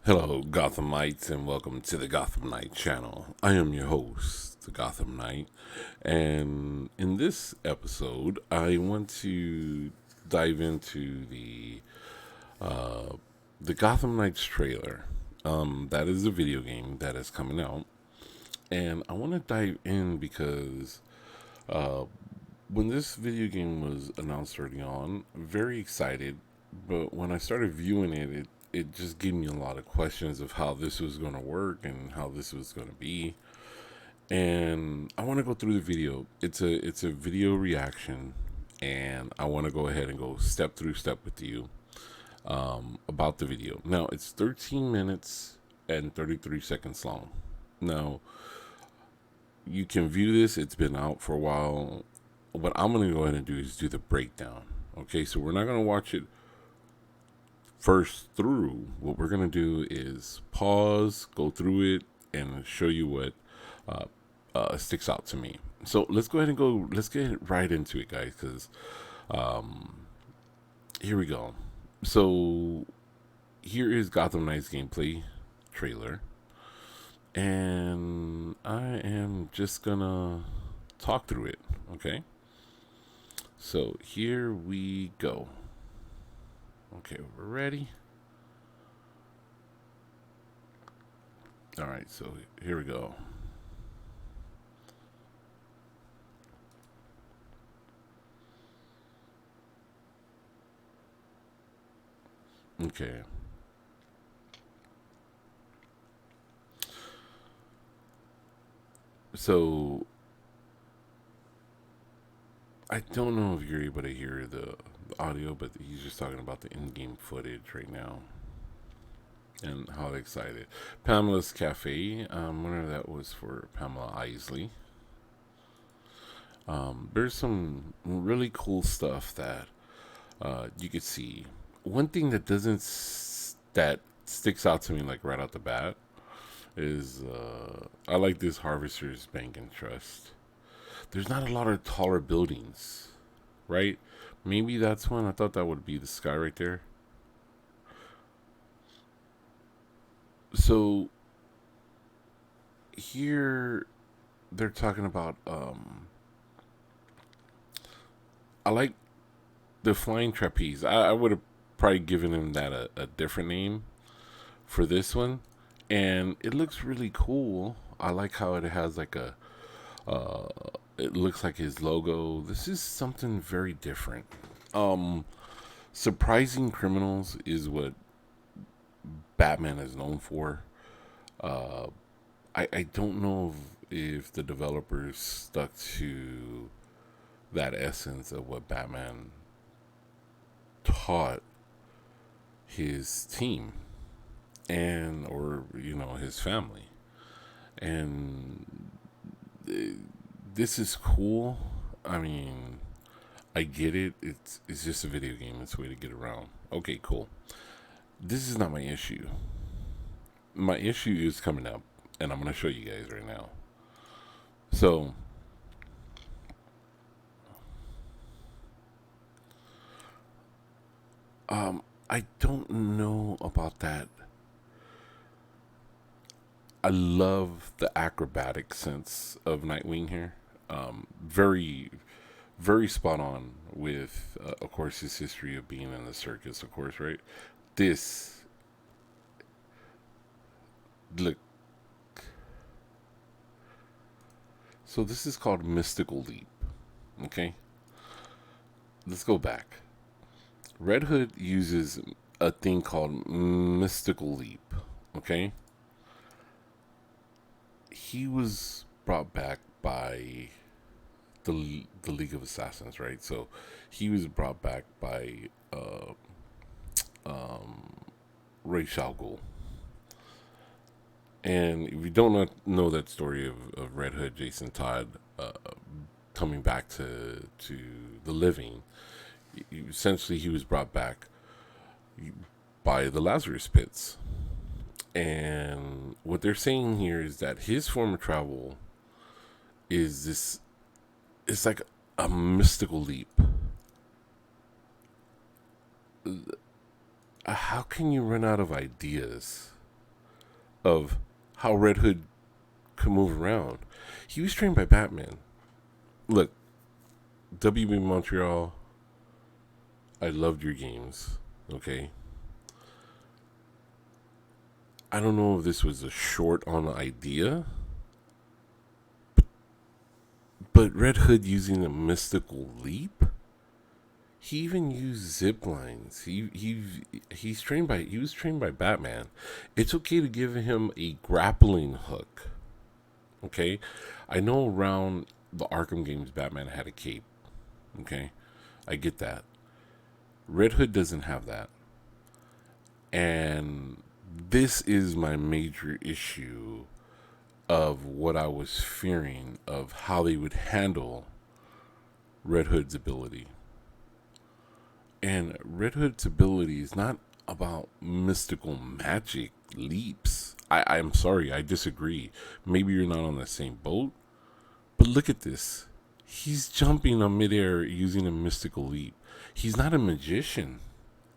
Hello, Gotham Knights, and welcome to the Gotham Knight channel. I am your host, the Gotham Knight, and in this episode, I want to dive into uh, the Gotham Knights trailer. That is a video game that is coming out, and I want to dive in because uh, when this video game was announced early on, very excited. But when I started viewing it just gave me a lot of questions of how this was going to work and how this was going to be. And I want to go through the video. It's a video reaction, and I want to go ahead and go step through step with you about the video. Now it's 13 minutes and 33 seconds long. Now you can view this. It's been out for a while. What I'm going to go ahead and do is do the breakdown. Okay, so we're not going to watch it first through. What we're going to do is pause, go through it, and show you what uh, sticks out to me. So let's go ahead and go. Let's get right into it, guys, because here we go. So here is Gotham Knights gameplay trailer, and I am just gonna talk through it. Okay. So here we go. Okay, we're ready. All right, so here we go. Okay. So I don't know if you're able to hear the audio, but he's just talking about the in-game footage right now and how excited. Pamela's Cafe. Wonder that was for Pamela Isley. There's some really cool stuff that you could see. One thing that doesn't that sticks out to me like right out the bat is I like this Harvesters Bank and Trust. There's not a lot of taller buildings, right? Maybe that's one. I thought that would be the sky right there. So here they're talking about I like the flying trapeze. I would have probably given him that a different name for this one, and it looks really cool. I like how it has like a uh, it looks like his logo. This is something very different. Um, Surprising criminals is what Batman is known for. Uh, I don't know if the developers stuck to that essence of what Batman taught his team and or his family. And this is cool. I mean, I get it. It's just a video game. It's a way to get around. Okay, cool. This is not my issue. My issue is coming up, and I'm gonna show you guys right now. So, I don't know about that. I love the acrobatic sense of Nightwing here. Very, very spot on with, of course, his history of being in the circus, of course, right? This, look, so this is called Mystical Leap, okay? Let's go back. Red Hood uses a thing called Mystical Leap, okay? He was brought back by the League of Assassins, right? So he was brought back by um, Ray Shal Ghul. And if you don't know that story of Red Hood, Jason Todd coming back to the living, essentially he was brought back by the Lazarus Pits. And what they're saying here is that his form of travel is this, it's like a mystical leap. How can you run out of ideas of how Red Hood could move around. He was trained by Batman. Look, WB Montreal, I loved your games. Okay. I don't know if this was a short on idea, but Red Hood using a mystical leap. He even used zip lines. He was trained by Batman. It's okay to give him a grappling hook. Okay, I know around the Arkham games, Batman had a cape. Okay, I get that. Red Hood doesn't have that, and this is my major issue of what I was fearing of how they would handle Red Hood's ability. And Red Hood's ability is not about mystical magic leaps. I'm sorry, I disagree. Maybe you're not on the same boat, but look at this. He's jumping on midair using a mystical leap. He's not a magician.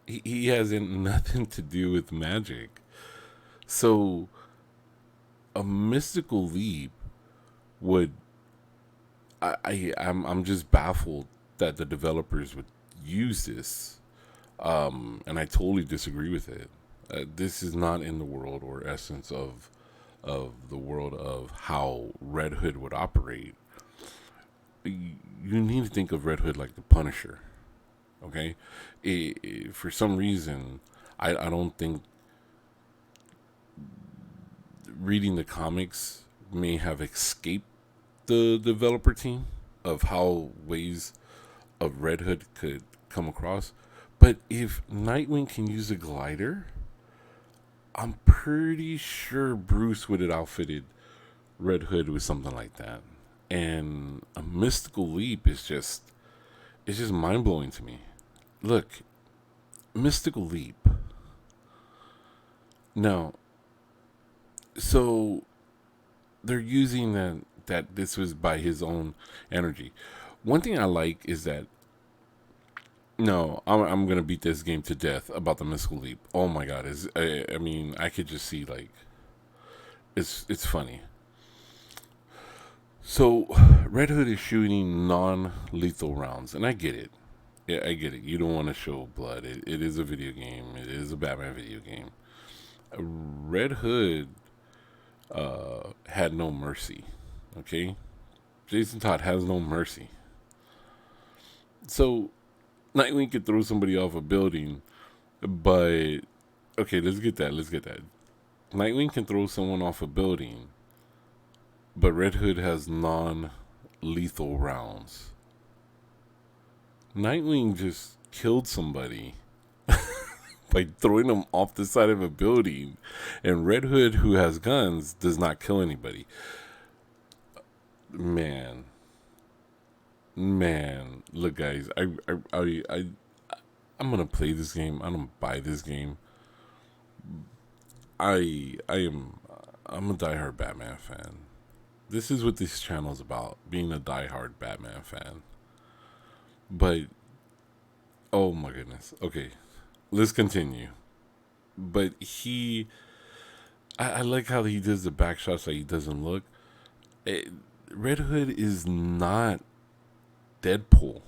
He has nothing to do with magic. So a mystical leap would I'm just baffled that the developers would use this, and I totally disagree with it. This is not in the world or essence of the world of how Red Hood would operate. You need to think of Red Hood like the Punisher. Okay, for some reason, I don't think reading the comics may have escaped the developer team of how ways of Red Hood could come across. But if Nightwing can use a glider, I'm pretty sure Bruce would have outfitted Red Hood with something like that. And a mystical leap is just it's just mind blowing to me. Look, mystical leap. Now, so they're using that this was by his own energy. One thing I like is that no, I'm gonna beat this game to death about the mystical leap. Oh my god, is I mean I could just see like it's funny. So Red Hood is shooting non-lethal rounds, and I get it. Yeah, I get it. You don't want to show blood. It is a video game. It is a Batman video game. Red Hood had no mercy. Okay, Jason Todd has no mercy. So Nightwing could throw somebody off a building, but okay, let's get that. Let's get that. Nightwing can throw someone off a building, but Red Hood has non-lethal rounds. Nightwing just killed somebody by throwing them off the side of a building, and Red Hood, who has guns, does not kill anybody. Man, man, look, guys, I'm gonna play this game. I'm gonna buy this game. I'm a diehard Batman fan. This is what this channel is about: being a diehard Batman fan. But oh my goodness. Okay, let's continue. But I like how he does the back shots that he doesn't look. It, Red Hood is not Deadpool.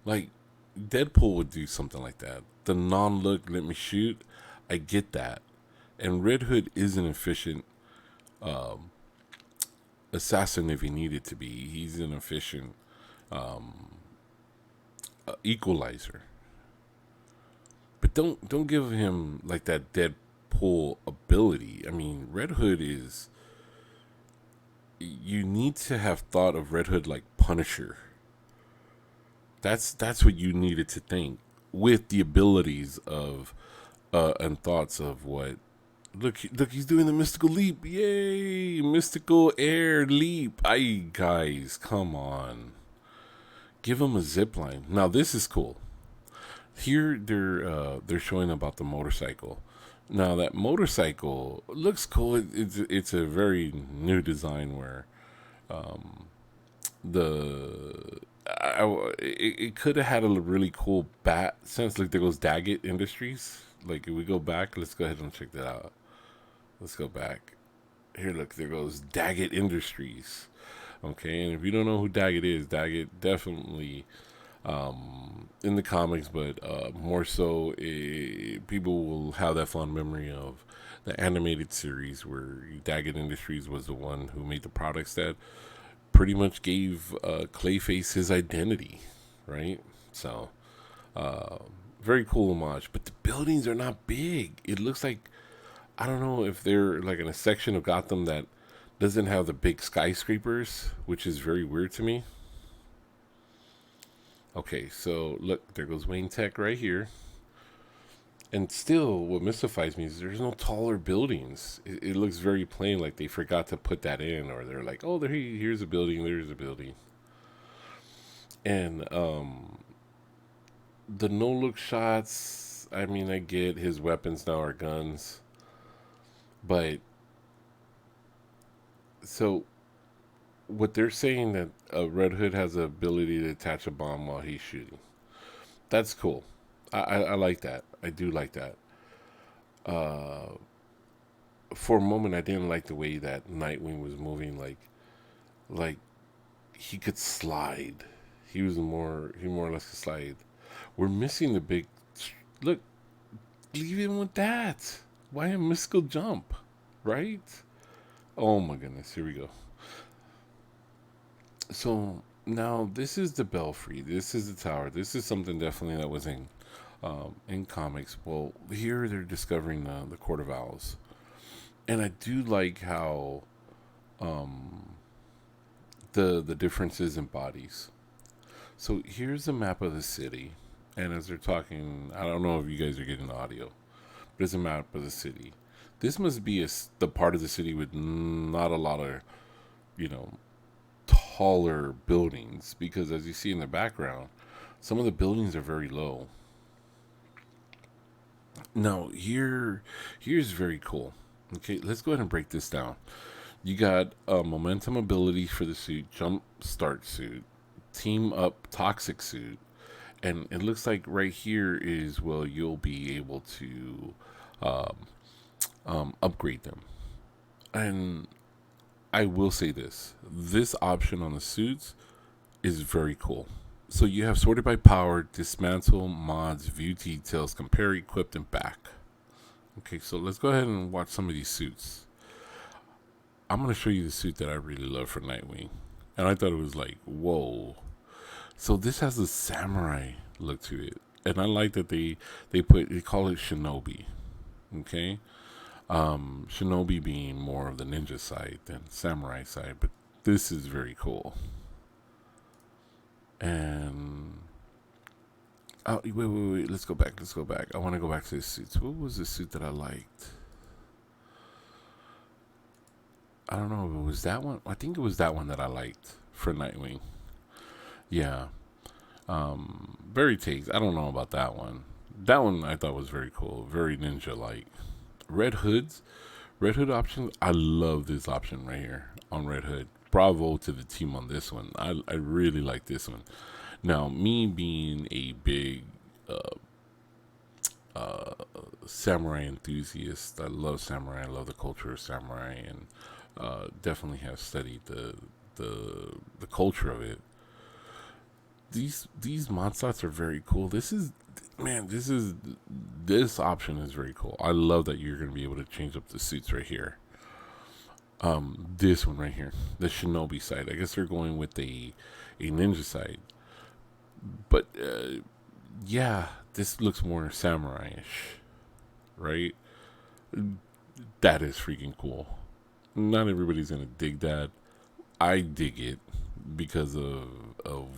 Like Deadpool would do something like that. The non-look, let me shoot. I get that, and Red Hood is an efficient um, assassin if he needed to be. He's an efficient equalizer. But don't give him like that Deadpool ability. I mean, Red Hood is. You need to have thought of Red Hood like Punisher. That's what you needed to think with the abilities of and thoughts of what. Look, he's doing the mystical leap. Yay! Mystical air leap. Guys, come on. Give him a zip line. Now this is cool. Here they're showing about the motorcycle. Now that motorcycle looks cool. It's a very new design where the it could have had a really cool bat sense. Like there goes Daggett Industries. Like if we go back, let's go ahead and check that out. Let's go back. Here, look, there goes Daggett Industries. Okay, and if you don't know who Daggett is, Daggett definitely in the comics, but more so, people will have that fond memory of the animated series where Daggett Industries was the one who made the products that pretty much gave Clayface his identity, right? So, uh, very cool homage. But the buildings are not big. It looks like, I don't know if they're like in a section of Gotham that doesn't have the big skyscrapers, which is very weird to me. Okay, so look, there goes Wayne Tech right here. And still, what mystifies me is there's no taller buildings. It looks very plain, like they forgot to put that in, or they're like, oh, here's a building, there's a building. And the no look shots, I mean, I get his weapons now are guns. But, so, what they're saying that Red Hood has the ability to attach a bomb while he's shooting. That's cool. I like that. I do like that. Uh, for a moment, I didn't like the way that Nightwing was moving. Like he could slide. He more or less could slide. We're missing the big. Look, leave him with that. Why a mystical jump, right? Oh my goodness, here we go. So now this is the belfry. This is the tower. This is something definitely that was in comics. Well, here they're discovering the Court of Owls, and I do like how um, the differences in bodies. So here's a map of the city, and as they're talking, I don't know if you guys are getting the audio, but it's a map of the city. This must be the part of the city with not a lot of, you know, taller buildings, because as you see in the background, some of the buildings are very low. Now here's very cool. Okay, let's go ahead and break this down. You got a momentum ability for the suit, jump start suit, team up toxic suit, and it looks like right here is, well, you'll be able to um, upgrade them. And I will say this option on the suits is very cool. So you have sorted by power, dismantle, mods, view details, compare, equipped, and back. Okay, so let's go ahead and watch some of these suits. I'm going to show you the suit that I really love for Nightwing. And I thought it was like, whoa. So this has a samurai look to it. And I like that they call it shinobi. Okay? Shinobi being more of the ninja side than samurai side, but this is very cool. And wait. Let's go back. I want to go back to the suits. What was the suit that I liked? I don't know if it was that one. I think it was that one that I liked for Nightwing. Yeah. Very takes. I don't know about that one. That one I thought was very cool. Very ninja like. Red Hoods. Red Hood options. I love this option right here on Red Hood. Bravo to the team on this one. I really like this one. Now, me being a big uh, samurai enthusiast, I love samurai. I love the culture of samurai, and definitely have studied the culture of it. These mod slots are very cool. This option is very cool. I love that you're going to be able to change up the suits right here. This one right here, the shinobi side. I guess they're going with a ninja side, but yeah, this looks more samurai-ish, right? That is freaking cool. Not everybody's gonna dig that. I dig it because of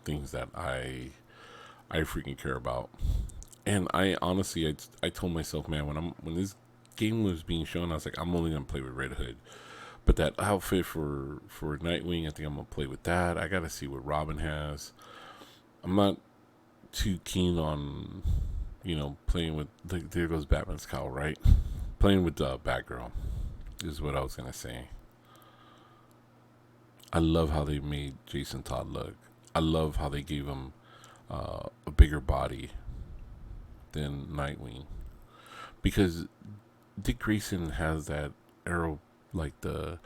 things that I freaking care about. And I honestly, I told myself, man, when this game was being shown, I was like, I'm only gonna play with Red Hood. But that outfit for Nightwing, I think I'm gonna play with that. I gotta see what Robin has. I'm not too keen on playing with. There goes Batman's cowl, right? Playing with Batgirl is what I was gonna say. I love how they made Jason Todd look. I love how they gave him a bigger body than Nightwing, because Dick Grayson has that arrow, like the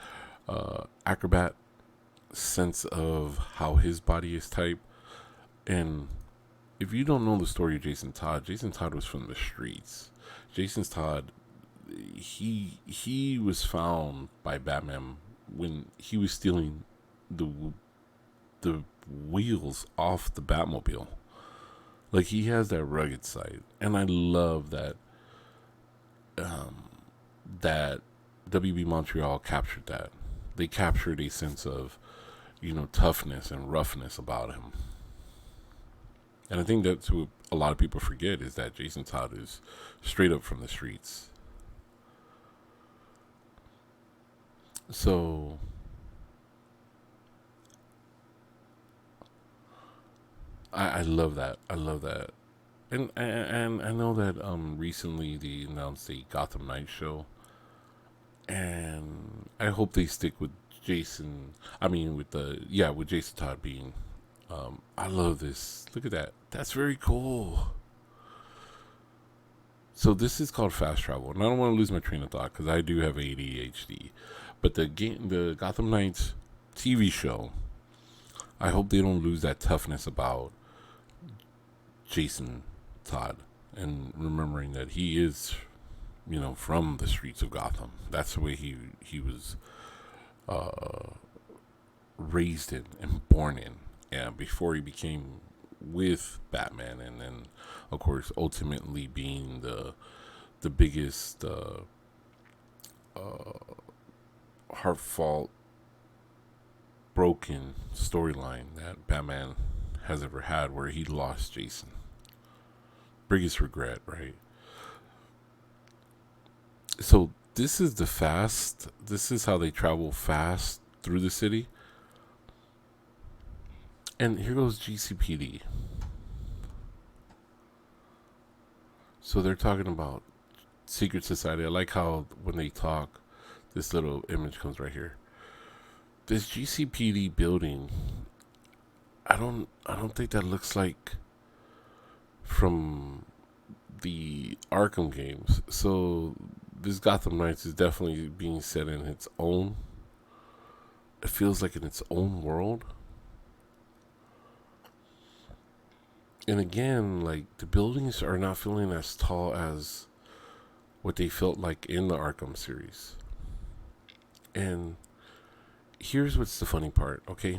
acrobat sense of how his body is typed. And if you don't know the story of Jason Todd was from the streets. Jason Todd, he was found by Batman when he was stealing the the wheels off the Batmobile. Like, he has that rugged side, and I love that that WB Montreal captured that. They captured a sense of, toughness and roughness about him. And I think that's what a lot of people forget, is that Jason Todd is straight up from the streets. So I love that. I love that. And I know that recently they announced a Gotham Knights show, and I hope they stick with Jason. I mean, with Jason Todd being. I love this. Look at that. That's very cool. So this is called fast travel, and I don't want to lose my train of thought because I do have ADHD. But the Gotham Knights TV show, I hope they don't lose that toughness about Jason Todd, and remembering that he is, from the streets of Gotham. That's the way he was uh, raised in and born in, and before he became with Batman, and then of course ultimately being the biggest heartfelt broken storyline that Batman has ever had, where he lost Jason. Biggest regret, right? So this is how they travel fast through the city. And here goes GCPD. So they're talking about secret society. I like how when they talk, this little image comes right here. This GCPD building, I don't think that looks like from the Arkham games. So this Gotham Knights is definitely being set in its own. It feels like in its own world. And again, like, the buildings are not feeling as tall as what they felt like in the Arkham series. And here's what's the funny part, okay?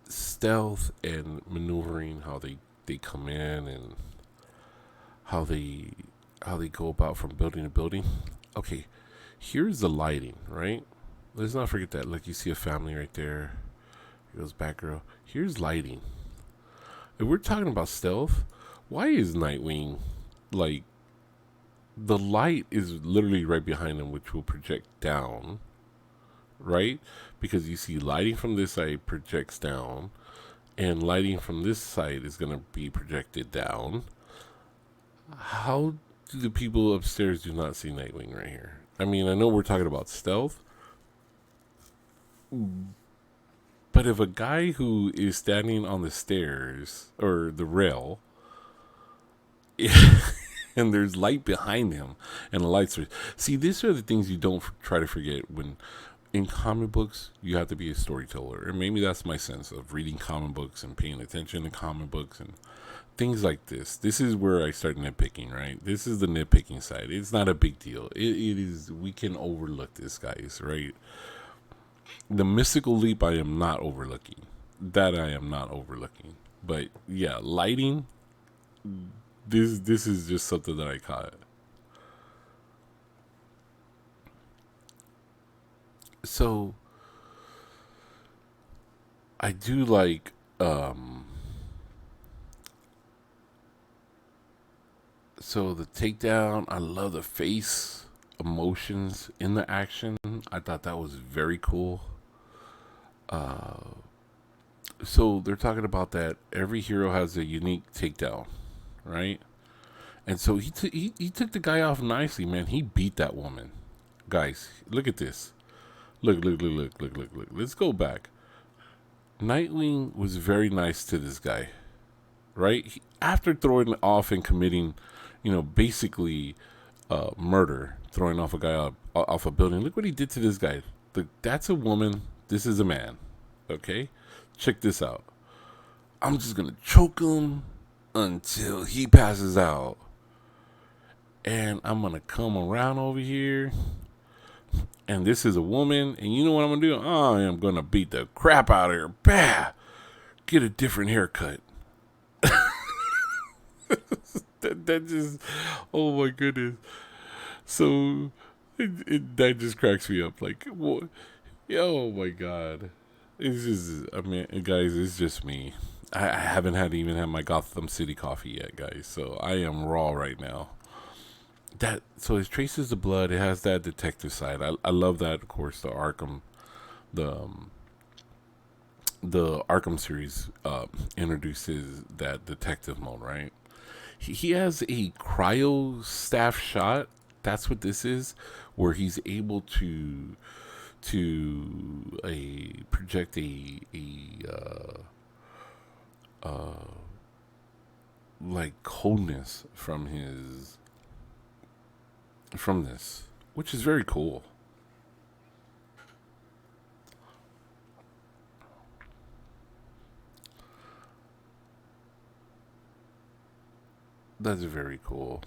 Stealth and maneuvering, how they come in, and how they go about from building to building. Okay, here's the lighting, right? Let's not forget that. Like, you see a family right there. Here goes Batgirl. Here's lighting. If we're talking about stealth, why is Nightwing, like, the light is literally right behind him, which will project down, right? Because you see lighting from this side projects down, and lighting from this side is going to be projected down. How do the people upstairs do not see Nightwing right here? I mean, I know we're talking about stealth, but if a guy who is standing on the stairs or the rail and there's light behind him and the lights are, see, these are the things you don't try to forget when in comic books you have to be a storyteller. And maybe that's my sense of reading comic books and paying attention to comic books and things like this is where I start nitpicking, right? This is the nitpicking side. It's not a big deal. It is, we can overlook this, guys, right? The mystical leap I am not overlooking. That I am not overlooking. But yeah, lighting, this is just something that I caught. So I do like so the takedown, I love the face emotions in the action. I thought that was very cool. So they're talking about that every hero has a unique takedown, right? And so he took the guy off nicely, man. He beat that woman. Guys, look at this. Look. Let's go back. Nightwing was very nice to this guy, right? After throwing it off and committing, basically murder, throwing off a guy off a building. Look what he did to this guy. That's a woman. This is a man. Okay, check this out. I'm just gonna choke him until he passes out, and I'm gonna come around over here. And this is a woman, and you know what I'm gonna do? I am gonna beat the crap out of her. Bah! Get a different haircut. That just, oh my goodness. So that just cracks me up. Like, what? Oh my god. It's just, I mean, guys, it's just me. I haven't even had my Gotham City coffee yet, guys. So I am raw right now. That so it traces the blood. It has that detective side. I love that. Of course, the the Arkham series introduces that detective mode, right? He has a cryo staff shot. That's what this is, where he's able to a project like coldness from this, which is very cool. That's very cool.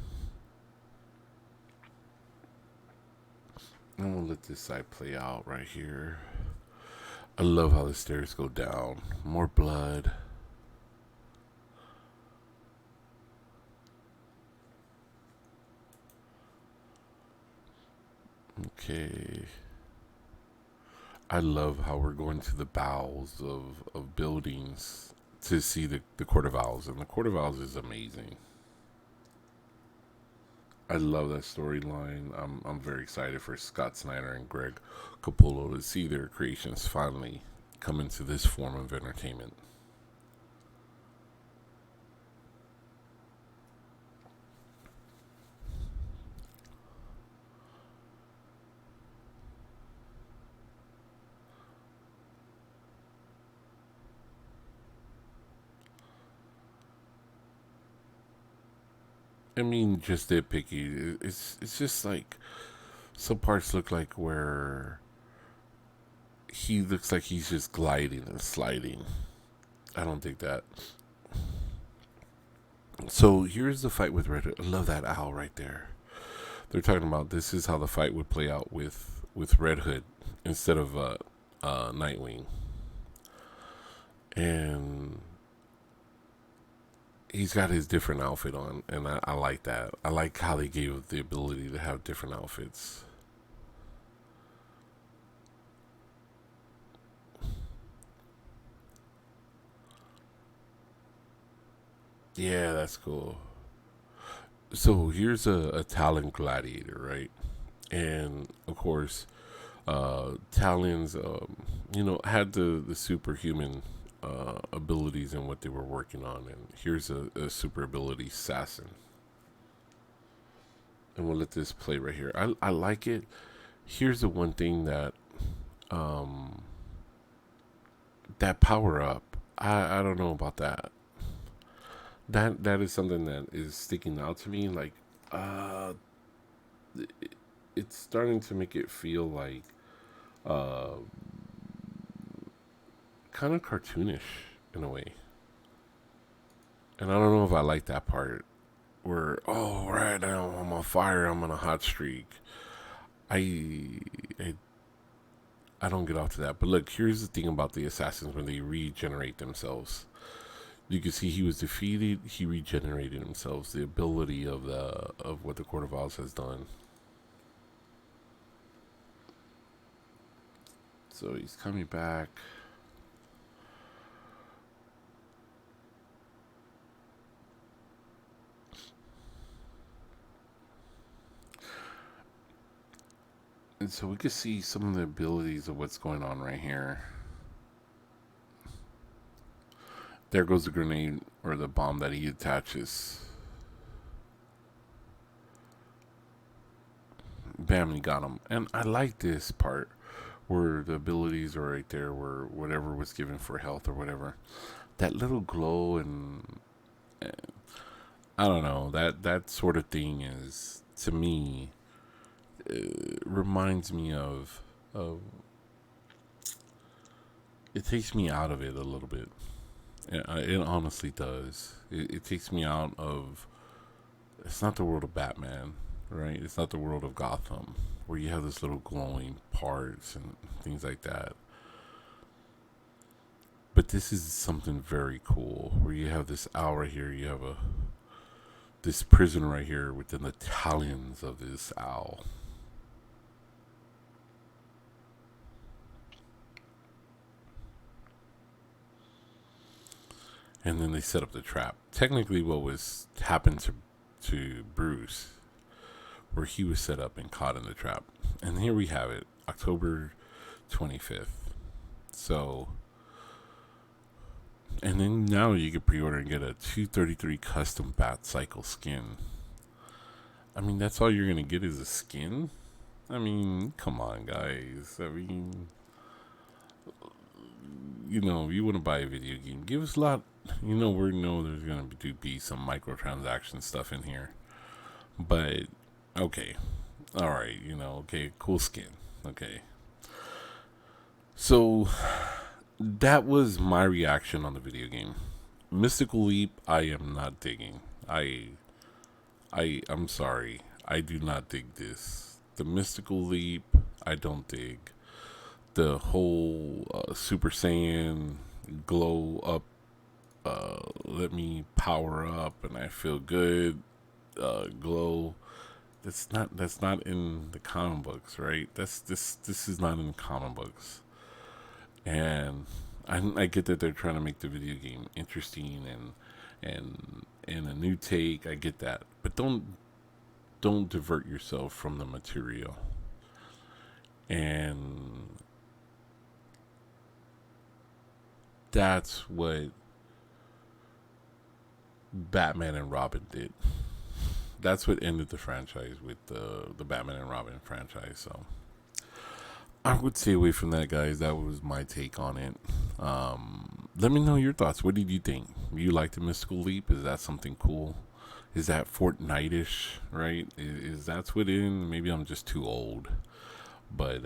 I'm gonna let this side play out right here. I love how the stairs go down. More blood. Okay. I love how we're going to the bowels of buildings to see the Court of Owls. And the Court of Owls is amazing. I love that storyline. I'm very excited for Scott Snyder and Greg Capullo to see their creations finally come into this form of entertainment. I mean, just nitpicky. It's just like some parts look like where he looks like he's just gliding and sliding. I don't think that. So here's the fight with Red Hood. I love that owl right there. They're talking about this is how the fight would play out with Red Hood instead of Nightwing, and he's got his different outfit on, and I like that. I like how they gave the ability to have different outfits. Yeah, that's cool. So here's a Talon gladiator, right? And of course, Talons, had the superhuman abilities and what they were working on. And here's a super ability assassin. And we'll let this play right here. I like it. Here's the one thing um, that power up. I don't know about that. That is something that is sticking out to me. Like, uh, it's starting to make it feel like uh, kind of cartoonish in a way. And I don't know if I like that part where, oh, right now I'm on fire, I'm on a hot streak. I, I I don't get off to that. But look, here's the thing about the assassins when they regenerate themselves. You can see he was defeated. He regenerated himself. The ability of what the Court of Owls has done. So he's coming back. And so we can see some of the abilities of what's going on right here. There goes the grenade or the bomb that he attaches. Bam, he got him. And I like this part where the abilities are right there, where whatever was given for health or whatever. That little glow and I don't know, that sort of thing is to me, reminds me of it takes me out of it a little bit. It honestly does. It takes me out of. It's not the world of Batman, right? It's not the world of Gotham, where you have this little glowing parts and things like that. But this is something very cool, where you have this owl right here. You have this prison right here within the talons of this owl. And then they set up the trap. Technically, what was happened to Bruce, where he was set up and caught in the trap. And here we have it, October 25th. So, and then now you can pre-order and get a 233 custom Bat Cycle skin. I mean, that's all you're gonna get is a skin. I mean, come on, guys. I mean, you want to buy a video game, give us a lot. We know there's gonna be some microtransaction stuff in here, but okay, all right, okay, cool skin, okay. So that was my reaction on the video game. Mystical Leap, I am not digging. I'm sorry, I do not dig this. The Mystical Leap, I don't dig. The whole Super Saiyan glow up, let me power up and I feel good, glow. That's not in the comic books, right? This is not in the comic books. And I get that they're trying to make the video game interesting and a new take. I get that, but don't divert yourself from the material. And that's what Batman and Robin did. That's what ended the franchise with the Batman and Robin franchise. So I would stay away from that, guys. That was my take on it. Let me know your thoughts. What did you think? You like the Mystical Leap? Is that something cool? Is that Fortnite-ish, right? Is that's what in? Maybe I'm just too old. But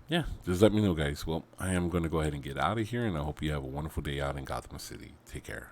yeah, just let me know, guys. Well, I am going to go ahead and get out of here, and I hope you have a wonderful day out in Gotham City. Take care.